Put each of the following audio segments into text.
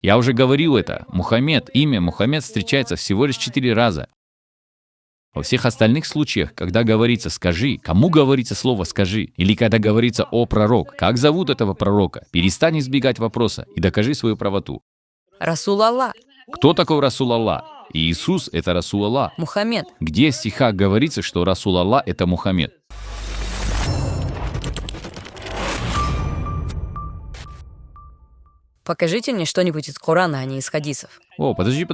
Я уже говорил это. Мухаммед, имя Мухаммед встречается всего лишь 4 раза. Во всех остальных случаях, когда говорится «скажи», кому говорится слово «скажи», или когда говорится «о пророк», как зовут этого пророка, перестань избегать вопроса и докажи свою правоту. Расул Аллах. Кто такой Расул Аллах? Иисус — это Расул Аллах. Мухаммед. Где в стихах говорится, что Расул Аллах — это Мухаммед? Покажите мне что-нибудь из Корана, а не из хадисов. О, подожди.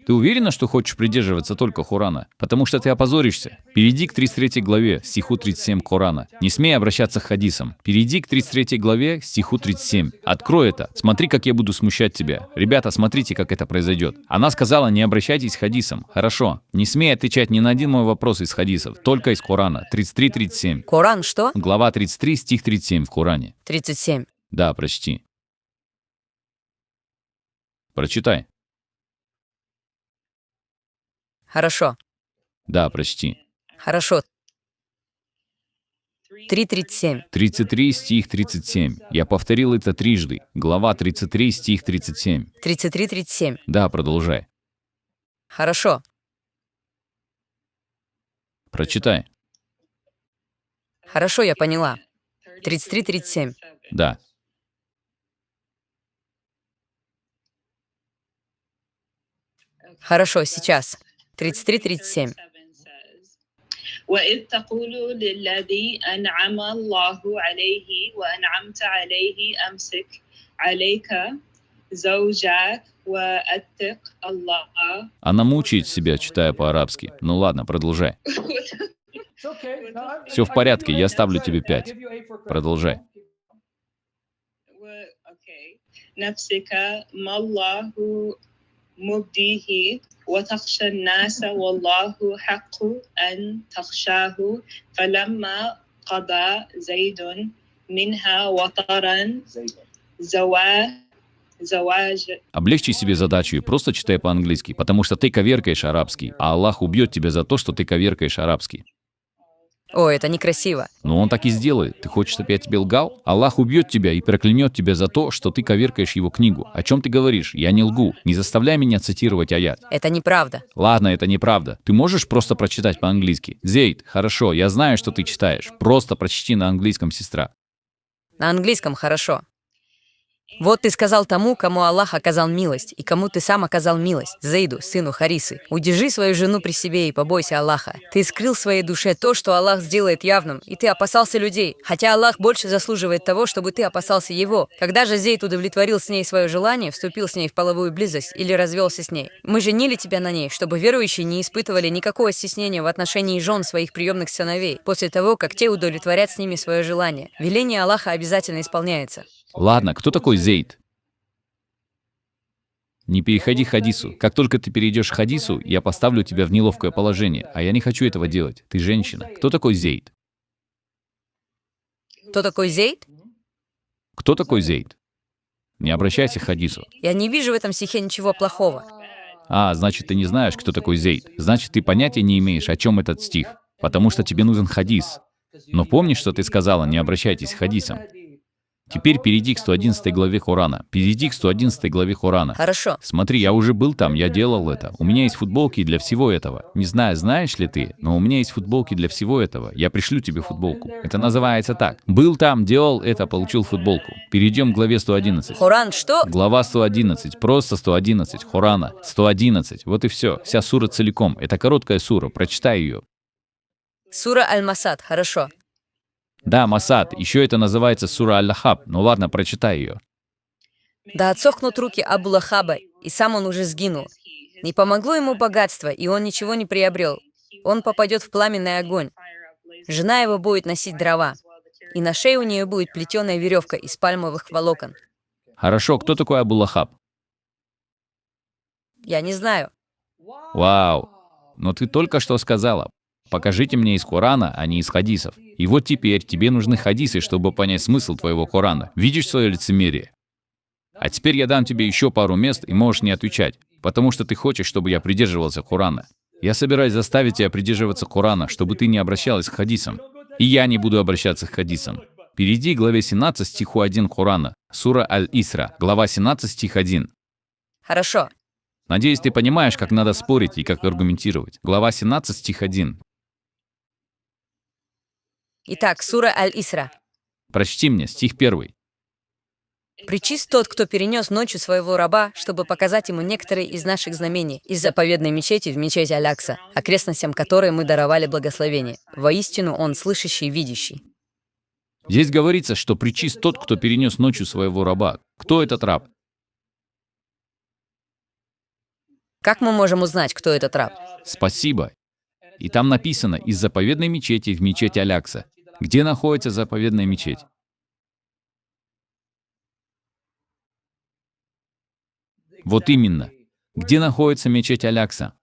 Ты уверена, что хочешь придерживаться только Корана? Потому что ты опозоришься. Перейди к 33 главе, стиху 37 Корана. Не смей обращаться к хадисам. Перейди к 33 главе, стиху 37. Открой это. Смотри, как я буду смущать тебя. Ребята, смотрите, как это произойдет. Она сказала, не обращайтесь к хадисам. Хорошо. Не смей отвечать ни на один мой вопрос из хадисов. Только из Корана. 33-37. Коран что? Глава 33, стих 37 в Коране. 37. Да, прочти. Прочитай. Хорошо. Да, прочти. Хорошо. 3.37. 33, стих 37. Я повторил это трижды. Глава 33, стих 37. 33.37. Да, продолжай. Хорошо. Прочитай. Хорошо, я поняла. 33.37. Да. Хорошо, сейчас. 33.37. وإذ تقول للذي أنعم الله عليه وأنعمت عليه أمسك عليك زوجك واتق الله. Она мучает себя, читая по-арабски. Ну ладно, продолжай. Все в порядке, я ставлю тебе 5. Продолжай. نفسك ما الله مبديه وتخشى الناس والله حق أن تخشاه فلما قضى زيد منها وطرا زواج. Облегчи себе задачу и просто читай по-английски, потому что ты коверкаешь арабский, а Аллах убьет тебя за то, что ты коверкаешь арабский. О, это некрасиво. Но он так и сделает. Ты хочешь, чтобы я тебе лгал? Аллах убьет тебя и проклянет тебя за то, что ты коверкаешь его книгу. О чем ты говоришь? Я не лгу. Не заставляй меня цитировать аят. Это неправда. Ладно, это неправда. Ты можешь просто прочитать по-английски? Зейд, хорошо, я знаю, что ты читаешь. Просто прочти на английском, сестра. На английском хорошо. Вот ты сказал тому, кому Аллах оказал милость, и кому ты сам оказал милость, Зейду, сыну Харисы. Удержи свою жену при себе и побойся Аллаха. Ты скрыл в своей душе то, что Аллах сделает явным, и ты опасался людей, хотя Аллах больше заслуживает того, чтобы ты опасался Его. Когда же Зейд удовлетворил с ней свое желание, вступил с ней в половую близость или развелся с ней, мы женили тебя на ней, чтобы верующие не испытывали никакого стеснения в отношении жен своих приемных сыновей, после того, как те удовлетворят с ними свое желание. Веление Аллаха обязательно исполняется. Ладно, кто такой Зейд? Не переходи к хадису. Как только ты перейдешь к хадису, я поставлю тебя в неловкое положение, а я не хочу этого делать. Ты женщина. Кто такой Зейд? Кто такой Зейд? Кто такой Зейд? Не обращайся к хадису. Я не вижу в этом стихе ничего плохого. А, значит, ты не знаешь, кто такой Зейд. Значит, ты понятия не имеешь, о чем этот стих. Потому что тебе нужен хадис. Но помни, что ты сказала, не обращайтесь к хадисам. Теперь перейди к 111 главе Корана. Перейди к 111 главе Корана. Хорошо. Смотри, я уже был там, я делал это. У меня есть футболки для всего этого. Не знаю, знаешь ли ты, но у меня есть футболки для всего этого. Я пришлю тебе футболку. Это называется так. Был там, делал это, получил футболку. Перейдем к главе 111. Коран что? Глава 111, просто 111, Корана, 111, вот и все, вся сура целиком. Это короткая сура, прочитай ее. Сура Аль-Масад, хорошо. Да, Масад, еще это называется сура Аль-Лахаб, ну ладно, прочитай ее. Да отсохнут руки Абу Лахаба, и сам он уже сгинул. Не помогло ему богатство, и он ничего не приобрел. Он попадет в пламенный огонь. Жена его будет носить дрова, и на шее у нее будет плетеная веревка из пальмовых волокон. Хорошо, кто такой Абу Лахаб? Я не знаю. Вау, но ты только что сказала. Покажите мне из Корана, а не из хадисов. И вот теперь тебе нужны хадисы, чтобы понять смысл твоего Корана. Видишь свое лицемерие? А теперь я дам тебе еще пару мест, и можешь не отвечать, потому что ты хочешь, чтобы я придерживался Корана. Я собираюсь заставить тебя придерживаться Корана, чтобы ты не обращалась к хадисам. И я не буду обращаться к хадисам. Перейди к главе 17, стиху 1 Корана. Сура Аль-Исра, глава 17, стих 1. Хорошо. Надеюсь, ты понимаешь, как надо спорить и как аргументировать. Глава 17, стих 1. Итак, сура Аль-Исра. Прочти мне, стих 1. «Причист тот, кто перенес ночью своего раба, чтобы показать ему некоторые из наших знамений, из заповедной мечети в мечеть Аль-Акса, окрестностям которой мы даровали благословение. Воистину он слышащий и видящий». Здесь говорится, что причист тот, кто перенес ночью своего раба. Кто этот раб? Как мы можем узнать, кто этот раб? Спасибо. И там написано «из заповедной мечети в мечеть Аль-Акса». Где находится заповедная мечеть? Вот именно. Где находится мечеть Аль-Акса?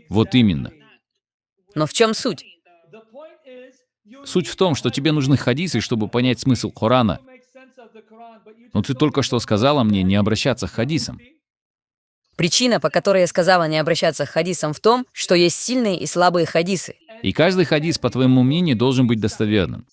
Вот именно. Но в чем суть? Суть в том, что тебе нужны хадисы, чтобы понять смысл Корана. Но ты только что сказала мне не обращаться к хадисам. Причина, по которой я сказала не обращаться к хадисам, в том, что есть сильные и слабые хадисы. И каждый хадис, по твоему мнению, должен быть достоверным.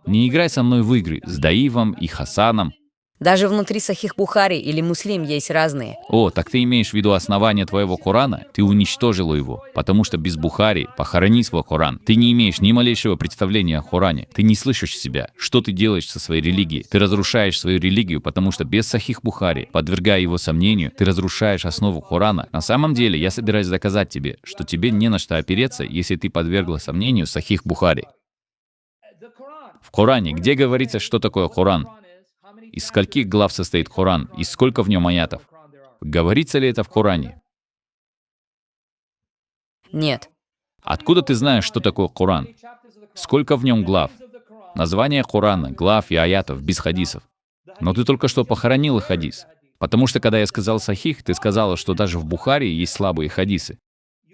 Не играй со мной в игры с Даивом и Хасаном. Даже внутри Сахих Бухари или Муслим есть разные. О, так ты имеешь в виду основание твоего Корана? Ты уничтожила его, потому что без Бухари похорони свой Коран. Ты не имеешь ни малейшего представления о Коране. Ты не слышишь себя. Что ты делаешь со своей религией? Ты разрушаешь свою религию, потому что без Сахих Бухари, подвергая его сомнению, ты разрушаешь основу Корана. На самом деле, я собираюсь доказать тебе, что тебе не на что опереться, если ты подвергла сомнению Сахих Бухари. В Коране, где говорится, что такое Коран? Из скольких глав состоит Коран? И сколько в нем аятов? Говорится ли это в Коране? Нет. Откуда ты знаешь, что такое Коран? Сколько в нем глав? Название Корана, глав и аятов без хадисов. Но ты только что похоронила хадис. Потому что, когда я сказал сахих, ты сказала, что даже в Бухари есть слабые хадисы.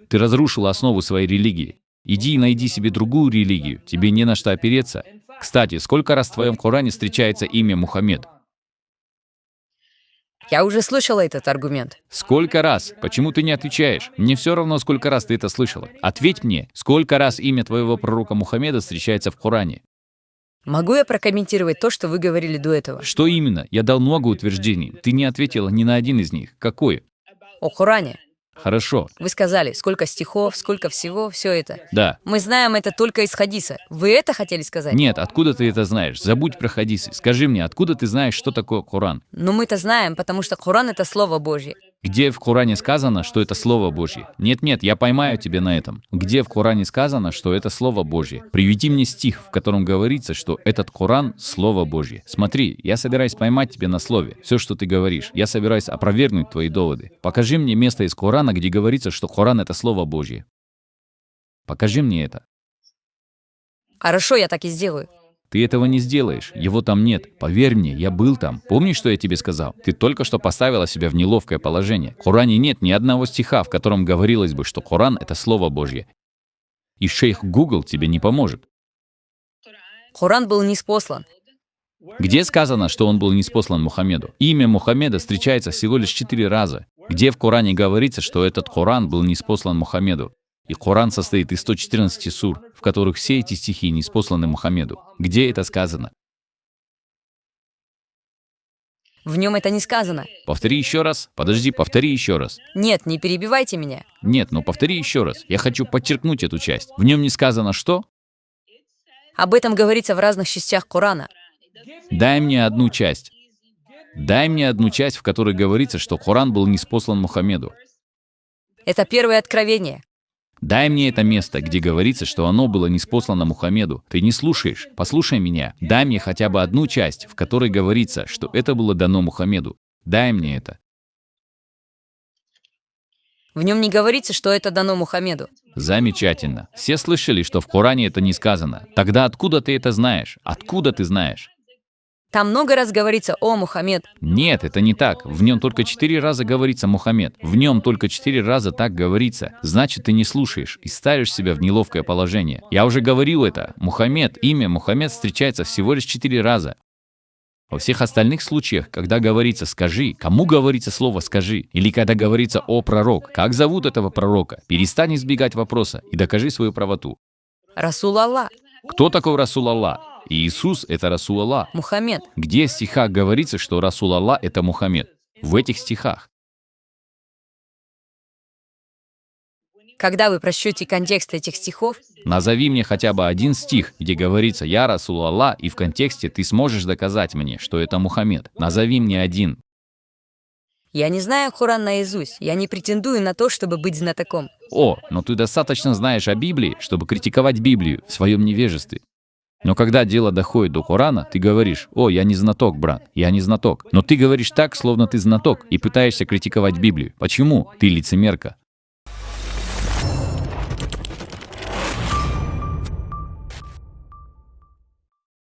Ты разрушила основу своей религии. Иди и найди себе другую религию. Тебе не на что опереться. Кстати, сколько раз в твоем Коране встречается имя Мухаммед? Я уже слышала этот аргумент. Сколько раз? Почему ты не отвечаешь? Мне все равно, сколько раз ты это слышала. Ответь мне, сколько раз имя твоего пророка Мухаммеда встречается в Коране? Могу я прокомментировать то, что вы говорили до этого? Что именно? Я дал много утверждений. Ты не ответила ни на один из них. Какой? О Коране. Хорошо. Вы сказали, сколько стихов, сколько всего, все это. Да. Мы знаем это только из хадиса. Вы это хотели сказать? Нет, откуда ты это знаешь? Забудь про хадисы. Скажи мне, откуда ты знаешь, что такое Коран? Но мы-то знаем, потому что Коран — это Слово Божье. Где в Коране сказано, что это Слово Божье? Нет, я поймаю тебя на этом. Где в Коране сказано, что это Слово Божье? Приведи мне стих, в котором говорится, что этот Коран — Слово Божье. Смотри, я собираюсь поймать тебя на слове. Все, что ты говоришь. Я собираюсь опровергнуть твои доводы. Покажи мне место из Корана, где говорится, что Коран — это Слово Божье. Покажи мне это. Хорошо, я так и сделаю. Ты этого не сделаешь, его там нет. Поверь мне, я был там. Помнишь, что я тебе сказал? Ты только что поставила себя в неловкое положение. В Коране нет ни одного стиха, в котором говорилось бы, что Коран — это Слово Божье. И шейх Google тебе не поможет. Коран был ниспослан. Где сказано, что он был ниспослан Мухаммеду? Имя Мухаммеда встречается всего лишь 4 раза. Где в Коране говорится, что этот Коран был ниспослан Мухаммеду? И Коран состоит из 114 сур, в которых все эти стихи ниспосланы Мухаммеду. Где это сказано? В нем это не сказано. Повтори еще раз. Подожди, повтори еще раз. Нет, не перебивайте меня. Нет, но повтори еще раз. Я хочу подчеркнуть эту часть. В нем не сказано что? Об этом говорится в разных частях Корана. Дай мне одну часть. Дай мне одну часть, в которой говорится, что Коран был ниспослан Мухаммеду. Это первое откровение. Дай мне это место, где говорится, что оно было ниспослано Мухаммеду. Ты не слушаешь. Послушай меня. Дай мне хотя бы одну часть, в которой говорится, что это было дано Мухаммеду. Дай мне это. В нем не говорится, что это дано Мухаммеду. Замечательно. Все слышали, что в Коране это не сказано. Тогда откуда ты это знаешь? Откуда ты знаешь? Там много раз говорится «О, Мухаммед». Нет, это не так. В нем только 4 раза говорится Мухаммед. В нем только 4 раза так говорится. Значит, ты не слушаешь и ставишь себя в неловкое положение. Я уже говорил это. Мухаммед, имя Мухаммед встречается всего лишь 4 раза. Во всех остальных случаях, когда говорится «скажи», кому говорится слово «скажи», или когда говорится «о пророк», как зовут этого пророка, перестань избегать вопроса и докажи свою правоту. Расул Аллах. Кто такой Расул Аллах? Иисус — это Расул Аллах. Мухаммед. Где в стихах говорится, что Расул Аллах — это Мухаммед? в этих стихах. Когда вы прочтете контекст этих стихов, Назови мне хотя бы один стих, где говорится «Я Расул Аллах», и в контексте ты сможешь доказать мне, что это Мухаммед. Назови мне один. я не знаю Коран наизусть, я не претендую на то, чтобы быть знатоком. О, но ты достаточно знаешь о Библии, чтобы критиковать Библию в своем невежестве. Но когда дело доходит до Корана, ты говоришь: «О, я не знаток, брат, я не знаток». Но ты говоришь так, словно ты знаток, и пытаешься критиковать Библию. Почему? Ты лицемерка.